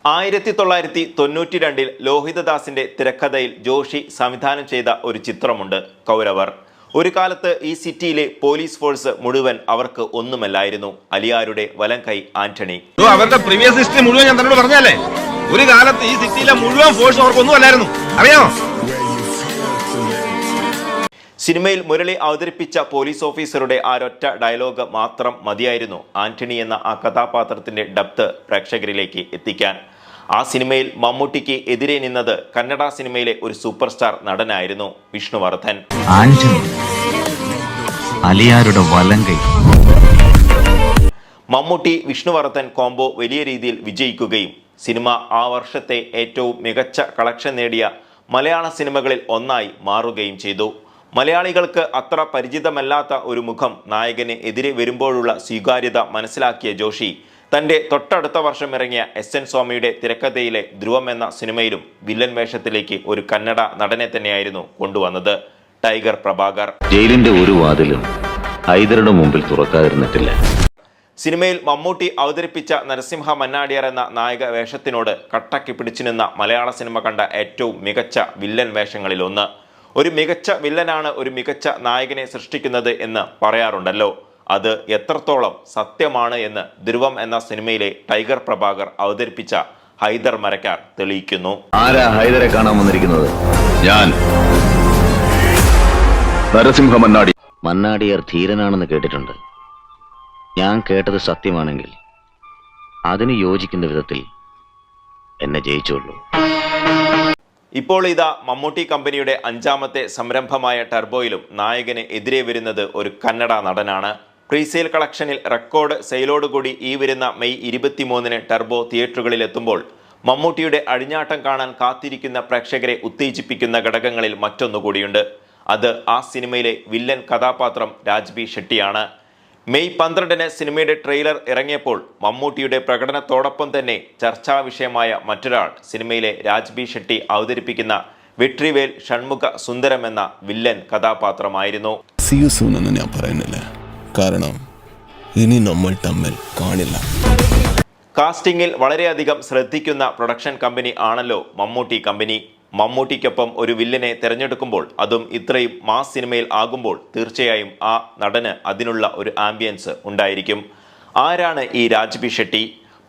1992 ലോഹിതദാസിന്റെ തിരക്കഥയിൽ ജോഷി സംവിധാനം ചെയ്ത ഒരു ചിത്രമുണ്ട്, കൗരവർ. ഒരു കാലത്ത് ഈ സിറ്റിയിലെ പോലീസ് ഫോഴ്സ് മുഴുവൻ അവർക്ക് ഒന്നുമല്ലായിരുന്നു. അലിയാരുടെ വലം കൈ ആന്റണി. അവരുടെ പ്രീവിയസ് ഹിസ്റ്ററി മുഴുവൻ ഞാൻ തന്നോട് പറഞ്ഞല്ലേ. ഒരു കാലത്ത് ഈ സിറ്റിയിലെ മുഴുവൻ ഫോഴ്സ് അവർക്കൊന്നും അല്ലായിരുന്നു, അറിയാമോ? സിനിമയിൽ മുരളി അവതരിപ്പിച്ച പോലീസ് ഓഫീസറുടെ ഒരൊറ്റ ഡയലോഗ് മാത്രം മതിയായിരുന്നു ആന്റണി എന്ന ആ കഥാപാത്രത്തിന്റെ ഡെപ്ത് പ്രേക്ഷകരിലേക്ക് എത്തിക്കാൻ. ആ സിനിമയിൽ മമ്മൂട്ടിക്ക് എതിരെ നിന്നത് കന്നഡ സിനിമയിലെ ഒരു സൂപ്പർ സ്റ്റാർ നടനായിരുന്നു വിഷ്ണുവർദ്ധൻ. മമ്മൂട്ടി വിഷ്ണുവർദ്ധൻ കോംബോ വലിയ രീതിയിൽ വിജയിക്കുകയും സിനിമ ആ വർഷത്തെ ഏറ്റവും മികച്ച കളക്ഷൻ നേടിയ മലയാള സിനിമകളിൽ ഒന്നായി മാറുകയും ചെയ്തു. മലയാളികൾക്ക് അത്ര പരിചിതമല്ലാത്ത ഒരു മുഖം നായകന് എതിരെ വരുമ്പോഴുള്ള സ്വീകാര്യത മനസ്സിലാക്കിയ ജോഷി തൻ്റെ തൊട്ടടുത്ത വർഷം ഇറങ്ങിയ SN സ്വാമിയുടെ തിരക്കഥയിലെ ധ്രുവം എന്ന സിനിമയിലും വില്ലൻ വേഷത്തിലേക്ക് ഒരു കന്നഡ നടനെ തന്നെയായിരുന്നു കൊണ്ടുവന്നത്, ടൈഗർ പ്രഭാകർ. ജയിലിന്റെ ഒരു വാതിലും ഹൈദരുടെ മുമ്പിൽ തുറക്കാതിരുന്നിട്ടില്ല. സിനിമയിൽ മമ്മൂട്ടി അവതരിപ്പിച്ച നരസിംഹ മന്നാടിയാർ എന്ന നായക വേഷത്തിനോട് കട്ടക്കി പിടിച്ചു നിന്ന മലയാള സിനിമ കണ്ട ഏറ്റവും മികച്ച വില്ലൻ വേഷങ്ങളിൽ ഒന്ന്. ഒരു മികച്ച വില്ലനാണ് ഒരു മികച്ച നായകനെ സൃഷ്ടിക്കുന്നത് എന്ന് പറയാറുണ്ടല്ലോ. അത് എത്രത്തോളം സത്യമാണ് എന്ന് ധ്രുവം എന്ന സിനിമയിലെ ടൈഗർ പ്രഭാകർ അവതരിപ്പിച്ച ഹൈദർ മരക്കാർ തെളിയിക്കുന്നു. ആരാ ഹൈദരെ കാണാൻ വന്നിരിക്കുന്നത്? ഞാൻ, നരസിംഹ മന്നാടി. മന്നാടിയാർ ധീരനാണെന്ന് കേട്ടിട്ടുണ്ട്. ഞാൻ കേട്ടത് സത്യമാണെങ്കിൽ അതിന് യോജിക്കുന്ന വിധത്തിൽ എന്നെ ജയിച്ചുള്ളൂ. ഇപ്പോൾ ഇതാ മമ്മൂട്ടി കമ്പനിയുടെ 5ാമത്തെ സംരംഭമായ ടർബോയിലും നായകന് എതിരെ വരുന്നത് ഒരു കന്നഡ നടനാണ്. പ്രീസെയിൽ കളക്ഷനിൽ റെക്കോർഡ് സെയിലോടുകൂടി ഈ വരുന്ന മെയ് 23-ന് ടർബോ തിയേറ്ററുകളിൽ എത്തുമ്പോൾ മമ്മൂട്ടിയുടെ അഴിഞ്ഞാട്ടം കാണാൻ കാത്തിരിക്കുന്ന പ്രേക്ഷകരെ ഉത്തേജിപ്പിക്കുന്ന ഘടകങ്ങളിൽ മറ്റൊന്നുകൂടിയുണ്ട്. അത് ആ സിനിമയിലെ വില്ലൻ കഥാപാത്രം രാജ്ബി ഷെട്ടിയാണ്. മെയ് 12-ന് സിനിമയുടെ ട്രെയിലർ ഇറങ്ങിയപ്പോൾ മമ്മൂട്ടിയുടെ പ്രകടനത്തോടൊപ്പം തന്നെ ചർച്ചാ വിഷയമായ മറ്റൊരാൾ സിനിമയിലെ രാജ്ബി ഷെട്ടി അവതരിപ്പിക്കുന്ന വെട്രിവേൽ ഷൺമുഖ സുന്ദരം എന്ന വില്ലൻ കഥാപാത്രമായിരുന്നു. ഞാൻ പറയുന്നില്ല, കാരണം ഇനി നമ്മൾ തമ്മിൽ കാണില്ല. കാസ്റ്റിംഗിൽ വളരെയധികം ശ്രദ്ധിക്കുന്ന പ്രൊഡക്ഷൻ കമ്പനി ആണല്ലോ മമ്മൂട്ടി കമ്പനി. മമ്മൂട്ടിക്കൊപ്പം ഒരു വില്ലനെ തിരഞ്ഞെടുക്കുമ്പോൾ, അതും ഇത്രയും മാസ് സിനിമയിൽ ആകുമ്പോൾ, തീർച്ചയായും ആ നടന് അതിനുള്ള ഒരു ആംബിയൻസ് ഉണ്ടായിരിക്കും. ആരാണ് ഈ രാജ്ബി ഷെട്ടി?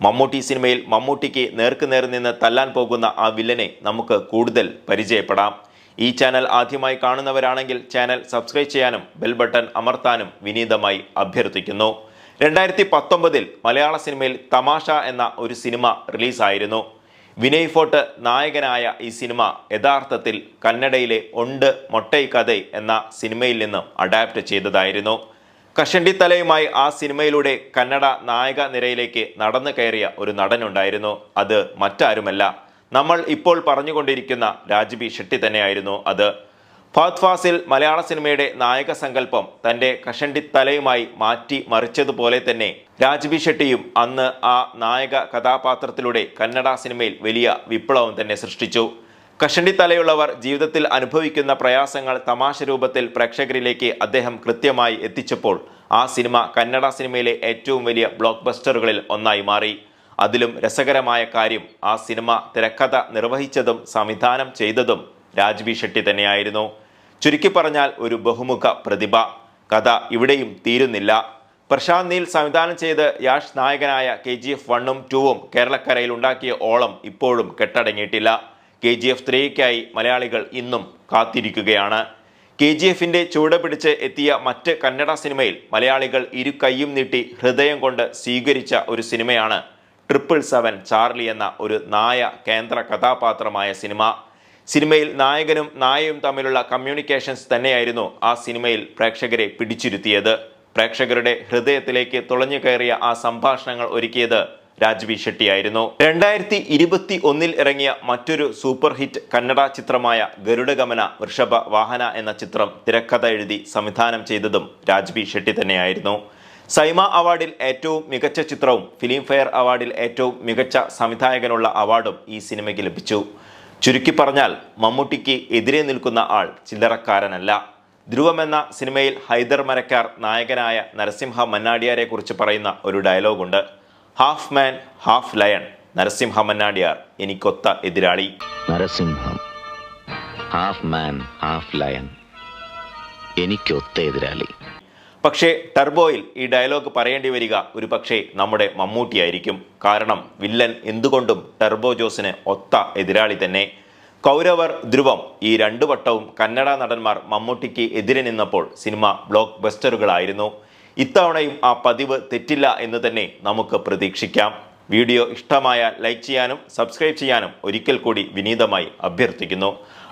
മമ്മൂട്ടി സിനിമയിൽ മമ്മൂട്ടിക്ക് നേർക്കുനേർ നിന്ന് തല്ലാൻ പോകുന്ന ആ വില്ലനെ നമുക്ക് കൂടുതൽ പരിചയപ്പെടാം. ഈ ചാനൽ ആദ്യമായി കാണുന്നവരാണെങ്കിൽ ചാനൽ സബ്സ്ക്രൈബ് ചെയ്യാനും ബെൽ ബട്ടൺ അമർത്താനും വിനീതമായി അഭ്യർത്ഥിക്കുന്നു. 2019-ൽ മലയാള സിനിമയിൽ തമാശ എന്ന ഒരു സിനിമ റിലീസായിരുന്നു. വിനയ് ഫോർട്ട് നായകനായ ഈ സിനിമ യഥാർത്ഥത്തിൽ കന്നഡയിലെ ഒണ്ട് മൊട്ടൈ കഥൈ എന്ന സിനിമയിൽ നിന്നും അഡാപ്റ്റ് ചെയ്തതായിരുന്നു. കഷണ്ടിത്തലയുമായി ആ സിനിമയിലൂടെ കന്നഡ നായക നിരയിലേക്ക് നടന്നു കയറിയ ഒരു നടനുണ്ടായിരുന്നു. അത് മറ്റാരുമല്ല, നമ്മൾ ഇപ്പോൾ പറഞ്ഞുകൊണ്ടിരിക്കുന്ന രാജ്ബി ഷെട്ടി തന്നെയായിരുന്നു അത്. ഫഹദ് ഫാസിൽ മലയാള സിനിമയുടെ നായക സങ്കല്പം തൻ്റെ കഷണ്ടിത്തലയുമായി മാറ്റി മറിച്ചതുപോലെ തന്നെ രാജ്ബി ഷെട്ടിയും അന്ന് ആ നായക കഥാപാത്രത്തിലൂടെ കന്നഡ സിനിമയിൽ വലിയ വിപ്ലവം തന്നെ സൃഷ്ടിച്ചു. കഷണ്ടിത്തലയുള്ളവർ ജീവിതത്തിൽ അനുഭവിക്കുന്ന പ്രയാസങ്ങൾ തമാശ രൂപത്തിൽ പ്രേക്ഷകരിലേക്ക് അദ്ദേഹം കൃത്യമായി എത്തിച്ചപ്പോൾ ആ സിനിമ കന്നഡ സിനിമയിലെ ഏറ്റവും വലിയ ബ്ലോക്ക് ബസ്റ്ററുകളിൽ ഒന്നായി മാറി. അതിലും രസകരമായ കാര്യം, ആ സിനിമ തിരക്കഥ നിർവഹിച്ചതും സംവിധാനം ചെയ്തതും രാജ്ബി ഷെട്ടി തന്നെയായിരുന്നു. ചുരുക്കി പറഞ്ഞാൽ ഒരു ബഹുമുഖ പ്രതിഭ. കഥ ഇവിടെയും തീരുന്നില്ല. പ്രശാന്ത് നീൽ സംവിധാനം ചെയ്ത് യാഷ് നായകനായ KGF 1ഉം 2ഉം കേരളക്കരയിൽ ഉണ്ടാക്കിയ ഓളം ഇപ്പോഴും കെട്ടടങ്ങിയിട്ടില്ല. KGF 3ക്കായി മലയാളികൾ ഇന്നും കാത്തിരിക്കുകയാണ്. KGFന്റെ ചുവട് പിടിച്ച് എത്തിയ മറ്റ് കന്നഡ സിനിമയിൽ മലയാളികൾ ഇരു കൈയും നീട്ടി ഹൃദയം കൊണ്ട് സ്വീകരിച്ച ഒരു സിനിമയാണ് 777 ചാർലി എന്ന ഒരു നായ കേന്ദ്ര കഥാപാത്രമായ സിനിമ. സിനിമയിൽ നായകനും നായയും തമ്മിലുള്ള കമ്മ്യൂണിക്കേഷൻസ് തന്നെയായിരുന്നു ആ സിനിമയിൽ പ്രേക്ഷകരെ പിടിച്ചിരുത്തിയത്. പ്രേക്ഷകരുടെ ഹൃദയത്തിലേക്ക് തുളഞ്ഞു കയറിയ ആ സംഭാഷണങ്ങൾ ഒരുക്കിയത് രാജ്ബി ഷെട്ടിയായിരുന്നു. 2021-ൽ ഇറങ്ങിയ മറ്റൊരു സൂപ്പർ ഹിറ്റ് കന്നഡ ചിത്രമായ ഗരുഡഗമന വൃഷഭ വാഹന എന്ന ചിത്രം തിരക്കഥ എഴുതി സംവിധാനം ചെയ്തതും രാജ്ബി ഷെട്ടി തന്നെയായിരുന്നു. സൈമ അവാർഡിൽ ഏറ്റവും മികച്ച ചിത്രവും ഫിലിം ഫെയർ അവാർഡിൽ ഏറ്റവും മികച്ച സംവിധായകനുള്ള അവാർഡും ഈ സിനിമയ്ക്ക് ലഭിച്ചു. ചുരുക്കി പറഞ്ഞാൽ മമ്മൂട്ടിക്ക് എതിരെ നിൽക്കുന്ന ആൾ ചില്ലറക്കാരനല്ല. ധ്രുവം എന്ന സിനിമയിൽ ഹൈദർ മരക്കാർ നായകനായ നരസിംഹ മന്നാടിയാരെ കുറിച്ച് പറയുന്ന ഒരു ഡയലോഗുണ്ട്. Half man half lion, Narasimha Mannadiyar എനിക്കൊത്ത എതിരാളി. Narasimham, half man half lion, എനിക്കൊത്ത എതിരാളി. പക്ഷേ ടർബോയിൽ ഈ ഡയലോഗ് പറയേണ്ടി വരിക ഒരു പക്ഷേ നമ്മുടെ മമ്മൂട്ടിയായിരിക്കും. കാരണം വില്ലൻ എന്തുകൊണ്ടും ടർബോ ജോസിന് ഒത്ത എതിരാളി തന്നെ. കൗരവർ, ധ്രുവം ഈ രണ്ടു വട്ടവും കന്നഡ നടന്മാർ മമ്മൂട്ടിക്ക് എതിരെ നിന്നപ്പോൾ സിനിമ ബ്ലോക്ക് ബസ്റ്ററുകളായിരുന്നു. ഇത്തവണയും ആ പതിവ് തെറ്റില്ല എന്ന് തന്നെ നമുക്ക് പ്രതീക്ഷിക്കാം. വീഡിയോ ഇഷ്ടമായ ലൈക്ക് ചെയ്യാനും സബ്സ്ക്രൈബ് ചെയ്യാനും ഒരിക്കൽ കൂടി വിനീതമായി അഭ്യർത്ഥിക്കുന്നു.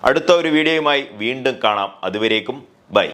അടുത്ത ഒരു വീഡിയോയുമായി വീണ്ടും കാണാം. അതുവരേക്കും ബൈ.